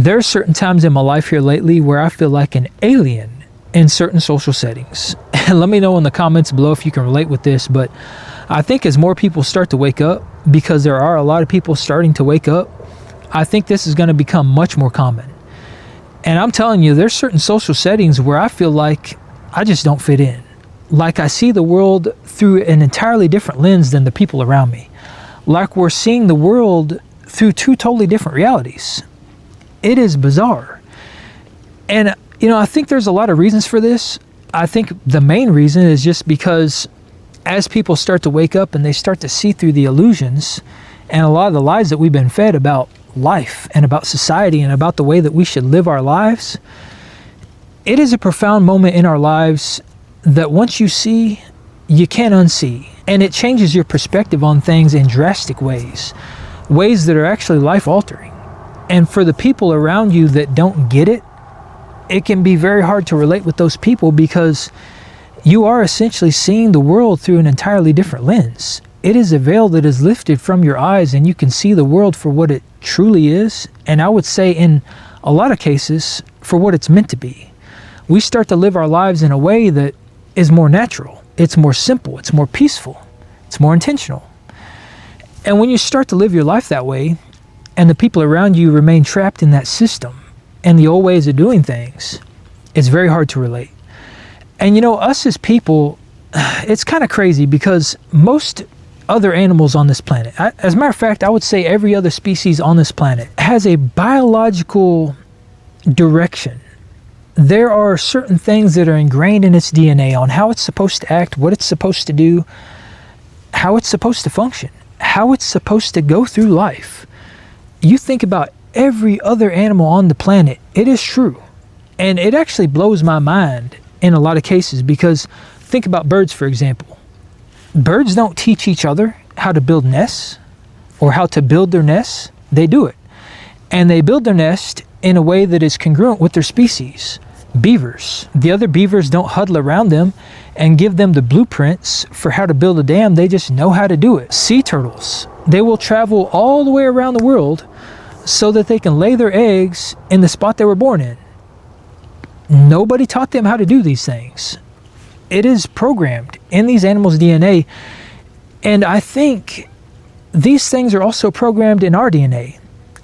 There are certain times in my life here lately where I feel like an alien in certain social settings. And let me know in the comments below if you can relate with this, but I think as more people start to wake up, because there are a lot of people starting to wake up, I think this is going to become much more common. And I'm telling you, there's certain social settings where I feel like I just don't fit in. Like I see the world through an entirely different lens than the people around me. Like we're seeing the world through two totally different realities. It is bizarre. And, I think there's a lot of reasons for this. I think the main reason is just because as people start to wake up and they start to see through the illusions and a lot of the lies that we've been fed about life and about society and about the way that we should live our lives, it is a profound moment in our lives that once you see, you can't unsee. And it changes your perspective on things in drastic ways that are actually life-altering. And for the people around you that don't get it, it can be very hard to relate with those people because you are essentially seeing the world through an entirely different lens. It is a veil that is lifted from your eyes and you can see the world for what it truly is. And I would say in a lot of cases, for what it's meant to be. We start to live our lives in a way that is more natural. It's more simple. It's more peaceful. It's more intentional. And when you start to live your life that way, and the people around you remain trapped in that system and the old ways of doing things, it's very hard to relate. And us as people, it's kind of crazy because most other animals on this planet, as a matter of fact, I would say every other species on this planet has a biological direction. There are certain things that are ingrained in its DNA on how it's supposed to act, what it's supposed to do, how it's supposed to function, how it's supposed to go through life. You think about every other animal on the planet, it is true. And it actually blows my mind in a lot of cases because think about birds, for example. Birds don't teach each other how to build nests or how to build their nests. They do it. And they build their nest in a way that is congruent with their species. Beavers. The other beavers don't huddle around them and give them the blueprints for how to build a dam. They just know how to do it. Sea turtles. They will travel all the way around the world so that they can lay their eggs in the spot they were born in. Nobody taught them how to do these things. It is programmed in these animals' DNA. And I think these things are also programmed in our DNA.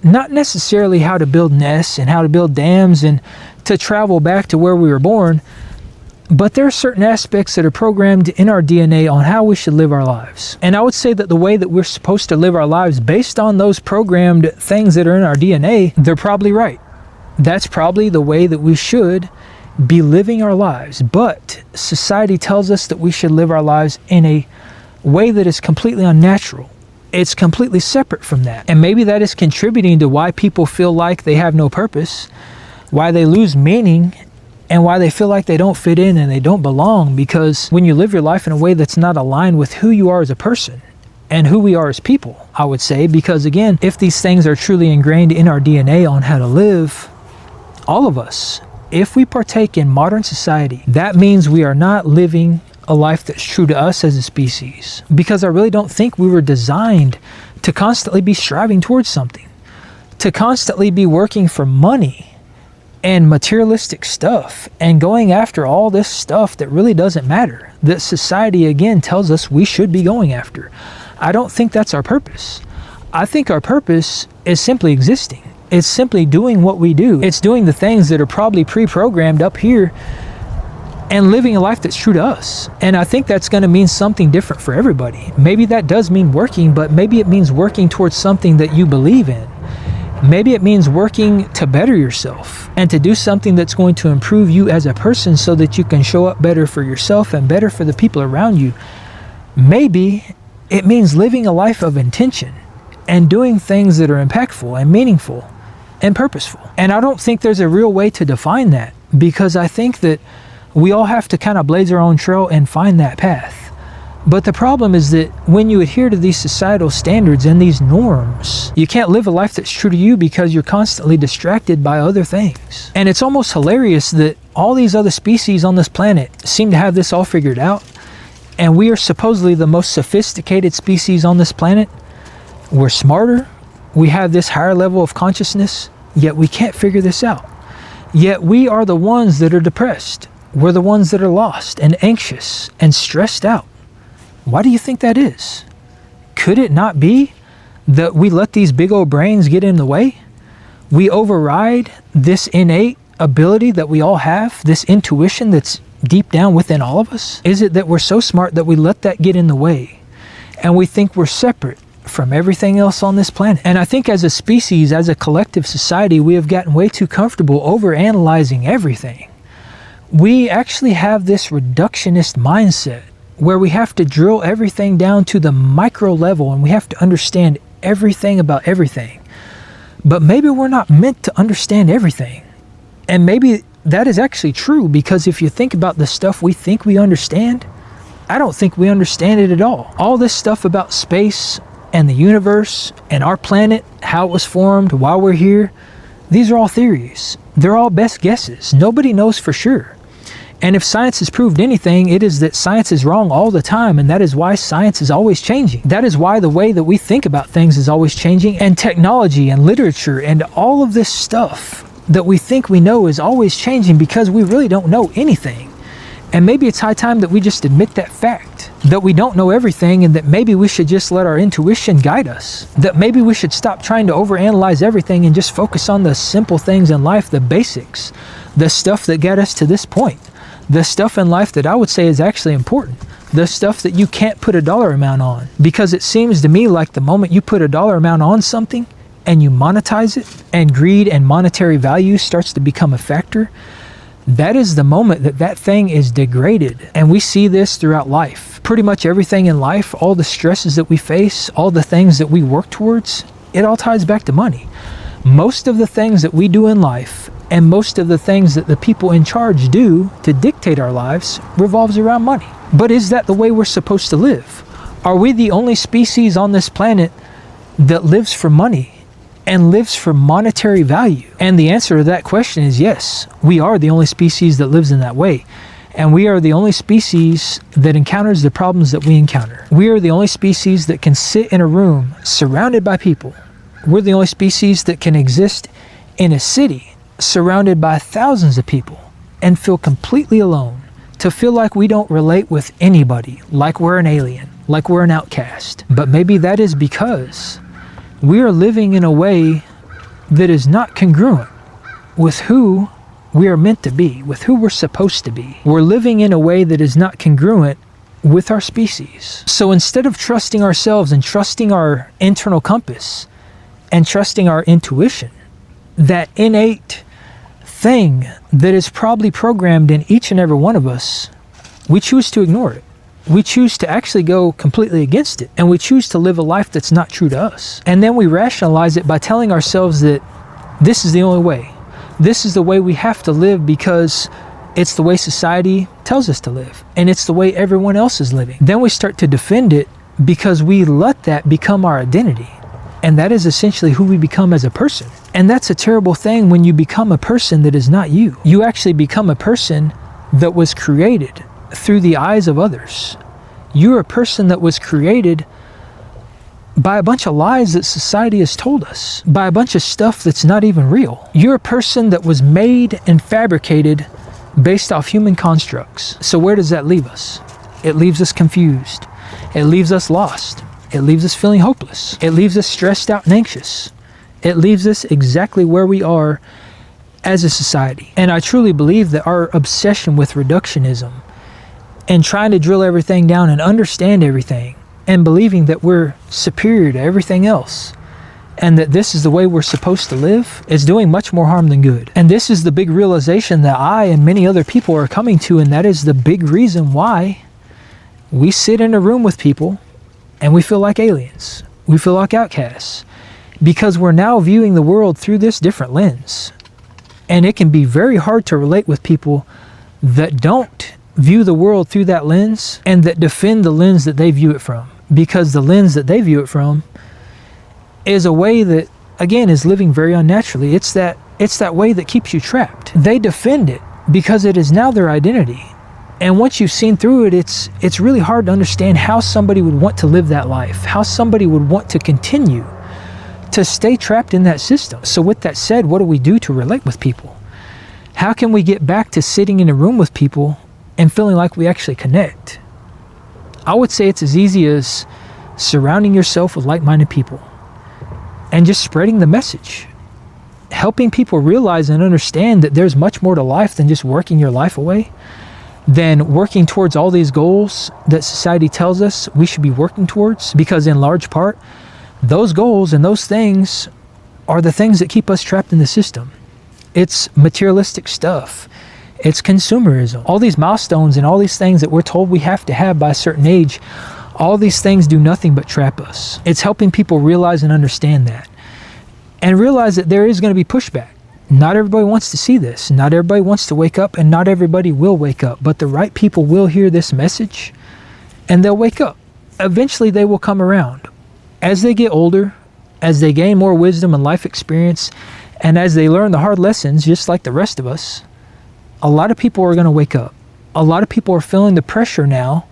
Not necessarily how to build nests and how to build dams and to travel back to where we were born, but there are certain aspects that are programmed in our DNA on how we should live our lives. And I would say that the way that we're supposed to live our lives based on those programmed things that are in our DNA, they're probably right. That's probably the way that we should be living our lives. But society tells us that we should live our lives in a way that is completely unnatural. It's completely separate from that. And maybe that is contributing to why people feel like they have no purpose, why they lose meaning, and why they feel like they don't fit in and they don't belong. Because when you live your life in a way that's not aligned with who you are as a person and who we are as people, I would say, because again, if these things are truly ingrained in our DNA on how to live, all of us, if we partake in modern society, that means we are not living a life that's true to us as a species. Because I really don't think we were designed to constantly be striving towards something, to constantly be working for money and materialistic stuff and going after all this stuff that really doesn't matter, that society again tells us we should be going after. I don't think that's our purpose. I think our purpose is simply existing. It's simply doing what we do. It's doing the things that are probably pre-programmed up here and living a life that's true to us. And I think that's going to mean something different for everybody. Maybe that does mean working, but maybe it means working towards something that you believe in. Maybe it means working to better yourself and to do something that's going to improve you as a person so that you can show up better for yourself and better for the people around you. Maybe it means living a life of intention and doing things that are impactful and meaningful and purposeful. And I don't think there's a real way to define that, because I think that we all have to kind of blaze our own trail and find that path. But the problem is that when you adhere to these societal standards and these norms, you can't live a life that's true to you because you're constantly distracted by other things. And it's almost hilarious that all these other species on this planet seem to have this all figured out, and we are supposedly the most sophisticated species on this planet. We're smarter. We have this higher level of consciousness. yet we can't figure this out. Yet we are the ones that are depressed. We're the ones that are lost and anxious and stressed out. Why do you think that is? Could it not be that we let these big old brains get in the way? We override this innate ability that we all have, this intuition that's deep down within all of us? Is it that we're so smart that we let that get in the way and we think we're separate from everything else on this planet? And I think as a species, as a collective society, we have gotten way too comfortable overanalyzing everything. We actually have this reductionist mindset where we have to drill everything down to the micro level and we have to understand everything about everything. But maybe we're not meant to understand everything. And maybe that is actually true, because if you think about the stuff we think we understand, I don't think we understand it at all. All this stuff about space and the universe and our planet, how it was formed, why we're here, these are all theories. They're all best guesses. Nobody knows for sure. And if science has proved anything, it is that science is wrong all the time, and that is why science is always changing. That is why the way that we think about things is always changing, and technology and literature and all of this stuff that we think we know is always changing, because we really don't know anything. And maybe it's high time that we just admit that fact, that we don't know everything, and that maybe we should just let our intuition guide us. That maybe we should stop trying to overanalyze everything and just focus on the simple things in life, the basics, the stuff that got us to this point. The stuff in life that I would say is actually important. The stuff that you can't put a dollar amount on. Because it seems to me like the moment you put a dollar amount on something and you monetize it, and greed and monetary value starts to become a factor, that is the moment that that thing is degraded. And we see this throughout life. Pretty much everything in life, all the stresses that we face, all the things that we work towards, it all ties back to money. Most of the things that we do in life, and most of the things that the people in charge do to dictate our lives, revolves around money. But is that the way we're supposed to live? Are we the only species on this planet that lives for money and lives for monetary value? And the answer to that question is yes. We are the only species that lives in that way. And we are the only species that encounters the problems that we encounter. We are the only species that can sit in a room surrounded by people. We're the only species that can exist in a city surrounded by thousands of people and feel completely alone, to feel like we don't relate with anybody, like we're an alien, like we're an outcast. But maybe that is because we are living in a way that is not congruent with who we are meant to be, with who we're supposed to be. We're living in a way that is not congruent with our species. So instead of trusting ourselves and trusting our internal compass and trusting our intuition, that innate thing that is probably programmed in each and every one of us, we choose to ignore it. We choose to actually go completely against it, and we choose to live a life that's not true to us. And then we rationalize it by telling ourselves that this is the only way. This is the way we have to live because it's the way society tells us to live, and it's the way everyone else is living. Then we start to defend it because we let that become our identity. And that is essentially who we become as a person. And that's a terrible thing when you become a person that is not you. You actually become a person that was created through the eyes of others. You're a person that was created by a bunch of lies that society has told us, by a bunch of stuff that's not even real. You're a person that was made and fabricated based off human constructs. So where does that leave us? It leaves us confused. It leaves us lost. It leaves us feeling hopeless. It leaves us stressed out and anxious. It leaves us exactly where we are as a society. And I truly believe that our obsession with reductionism and trying to drill everything down and understand everything and believing that we're superior to everything else and that this is the way we're supposed to live is doing much more harm than good. And this is the big realization that I and many other people are coming to, and that is the big reason why we sit in a room with people and we feel like aliens. We feel like outcasts because we're now viewing the world through this different lens. And it can be very hard to relate with people that don't view the world through that lens and that defend the lens that they view it from, because the lens that they view it from is a way that, again, is living very unnaturally. It's that way that keeps you trapped. They defend it because it is now their identity. And once you've seen through it, it's really hard to understand how somebody would want to live that life, how somebody would want to continue to stay trapped in that system. So with that said, what do we do to relate with people? How can we get back to sitting in a room with people and feeling like we actually connect? I would say it's as easy as surrounding yourself with like-minded people and just spreading the message. Helping people realize and understand that there's much more to life than just working your life away, than working towards all these goals that society tells us we should be working towards, because in large part, those goals and those things are the things that keep us trapped in the system. It's materialistic stuff. It's consumerism. All these milestones and all these things that we're told we have to have by a certain age, all these things do nothing but trap us. It's helping people realize and understand that. And realize that there is going to be pushback. Not everybody wants to see this. Not everybody wants to wake up, and not everybody will wake up. But the right people will hear this message, and they'll wake up. Eventually, they will come around. As they get older, as they gain more wisdom and life experience, and as they learn the hard lessons, just like the rest of us, a lot of people are going to wake up. A lot of people are feeling the pressure now,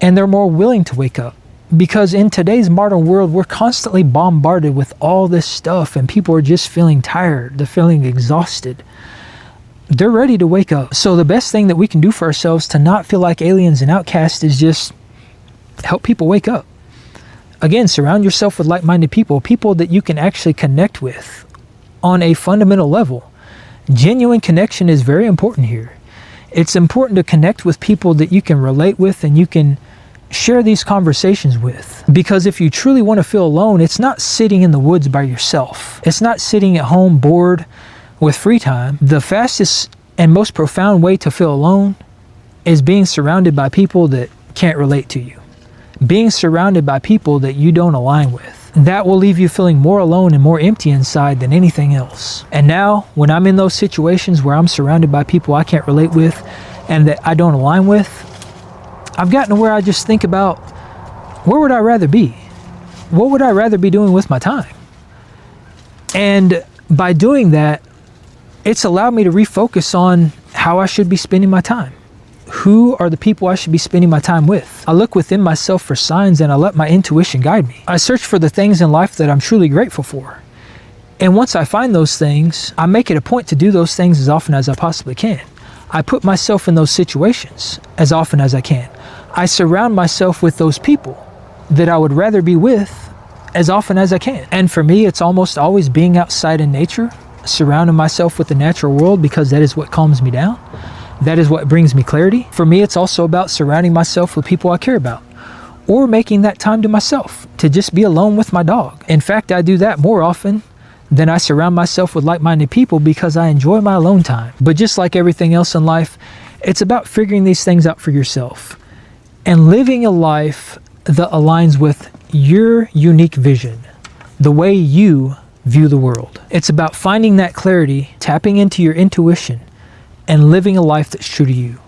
and they're more willing to wake up. Because in today's modern world, we're constantly bombarded with all this stuff, and people are just feeling tired. They're feeling exhausted. They're ready to wake up. So the best thing that we can do for ourselves to not feel like aliens and outcasts is just help people wake up. Again, surround yourself with like-minded people, people that you can actually connect with on a fundamental level. Genuine connection is very important here. It's important to connect with people that you can relate with and you can share these conversations with. Because if you truly want to feel alone, it's not sitting in the woods by yourself. It's not sitting at home bored with free time. The fastest and most profound way to feel alone is being surrounded by people that can't relate to you. Being surrounded by people that you don't align with. That will leave you feeling more alone and more empty inside than anything else. And now, when I'm in those situations where I'm surrounded by people I can't relate with and that I don't align with, I've gotten to where I just think about, where would I rather be? What would I rather be doing with my time? And by doing that, it's allowed me to refocus on how I should be spending my time. Who are the people I should be spending my time with? I look within myself for signs and I let my intuition guide me. I search for the things in life that I'm truly grateful for. And once I find those things, I make it a point to do those things as often as I possibly can. I put myself in those situations as often as I can. I surround myself with those people that I would rather be with as often as I can. And for me, it's almost always being outside in nature, surrounding myself with the natural world, because that is what calms me down. That is what brings me clarity. For me, it's also about surrounding myself with people I care about, or making that time to myself to just be alone with my dog. In fact, I do that more often than I surround myself with like-minded people because I enjoy my alone time. But just like everything else in life, it's about figuring these things out for yourself and living a life that aligns with your unique vision, the way you view the world. It's about finding that clarity, tapping into your intuition, and living a life that's true to you.